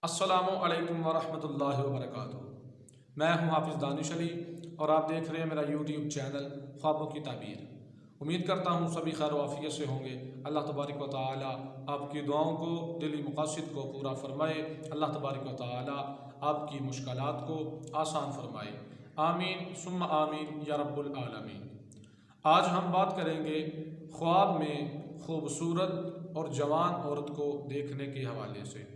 अस्सलामु अलैकुम वरहमतुल्लाहि वबरकातुहू। मैं हूं हाफिज़ दानिश अली और आप देख रहे हैं मेरा यूट्यूब चैनल ख्वाबों की ताबीर। उम्मीद करता हूं सभी खैर वाफियत से होंगे। अल्लाह तबारक व तआला आपकी दुआओं को, दिली मकासद को पूरा फरमाए। अल्लाह तबारक व तआला आपकी मुश्किलात को आसान फरमाए। आमीन सुम्मा आमीन या रब्बुल आलमीन। आज हम बात करेंगे ख्वाब में खूबसूरत और जवान औरत को देखने के हवाले से।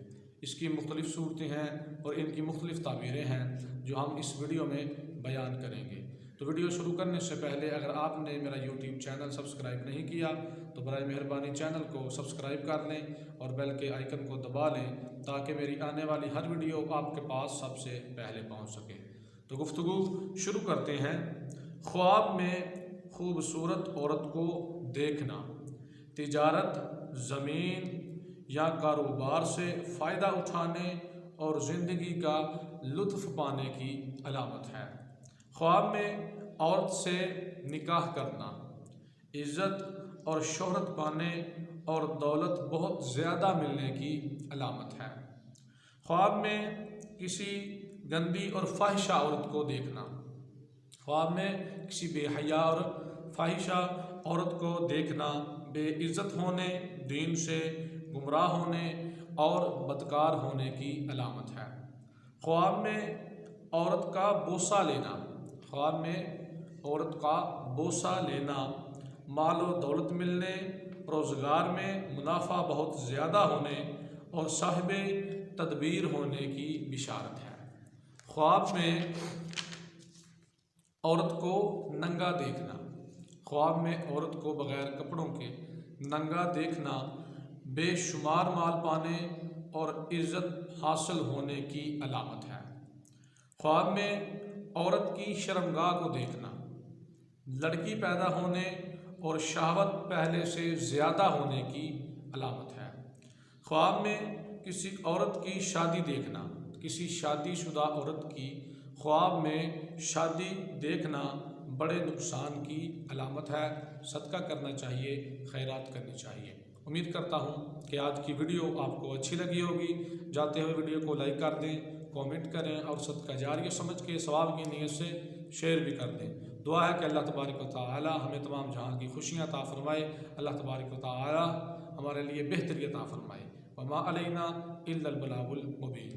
इसकी मुख्तलिफ़ सूरतें हैं और इनकी मुख्तलिफ़ ताबीरें हैं जो हम इस वीडियो में बयान करेंगे। तो वीडियो शुरू करने से पहले अगर आपने मेरा यूट्यूब चैनल सब्सक्राइब नहीं किया तो बराए मेहरबानी चैनल को सब्सक्राइब कर लें और बेल के आइकन को दबा लें ताकि मेरी आने वाली हर वीडियो आपके पास सबसे पहले पहुंच सके। तो गुफ्तगू शुरू करते हैं। ख्वाब में खूबसूरत औरत को देखना तिजारत, ज़मीन या कारोबार से फ़ायदा उठाने और ज़िंदगी का लुत्फ़ पाने की अलामत है। ख्वाब में औरत से निकाह करना इज़्ज़त और शोहरत पाने और दौलत बहुत ज़्यादा मिलने की अलामत है। ख्वाब में किसी गंदी और फाहिशा औरत को देखना, ख्वाब में किसी बेहया और फाहिशा औरत को देखना बेइज्जत होने, दीन से गुमराह होने और बदकार होने की अलामत है। ख्वाब में औरत का बोसा लेना, ख्वाब में औरत का बोसा लेना माल और दौलत मिलने, रोज़गार में मुनाफा बहुत ज़्यादा होने और साहिब तदबीर होने की बिशारत है। ख्वाब में औरत को नंगा देखना, ख्वाब में औरत को बग़ैर कपड़ों के नंगा देखना बेशुमार माल पाने और इज़्ज़त हासिल होने की अलामत है। ख्वाब में औरत की शर्मगाह को देखना लड़की पैदा होने और शहवत पहले से ज़्यादा होने की अलामत है। ख्वाब में किसी औरत की शादी देखना, किसी शादीशुदा औरत की ख्वाब में शादी देखना बड़े नुकसान की अलामत है। सदका करना चाहिए, खैरात करनी चाहिए। उम्मीद करता हूँ कि आज की वीडियो आपको अच्छी लगी होगी। जाते हुए वीडियो को लाइक कर दें, कमेंट करें और सदका जारिया समझ के सवाब की नीयत से शेयर भी कर दें। दुआ है कि अल्लाह तबारक व तआला हमें तमाम जहां की खुशियाँ अता फरमाए। अल्लाह तबारक व तआला हमारे लिए बेहतरी अता फरमाए। वमा अलैना इल्लल बलागुल मुबीन।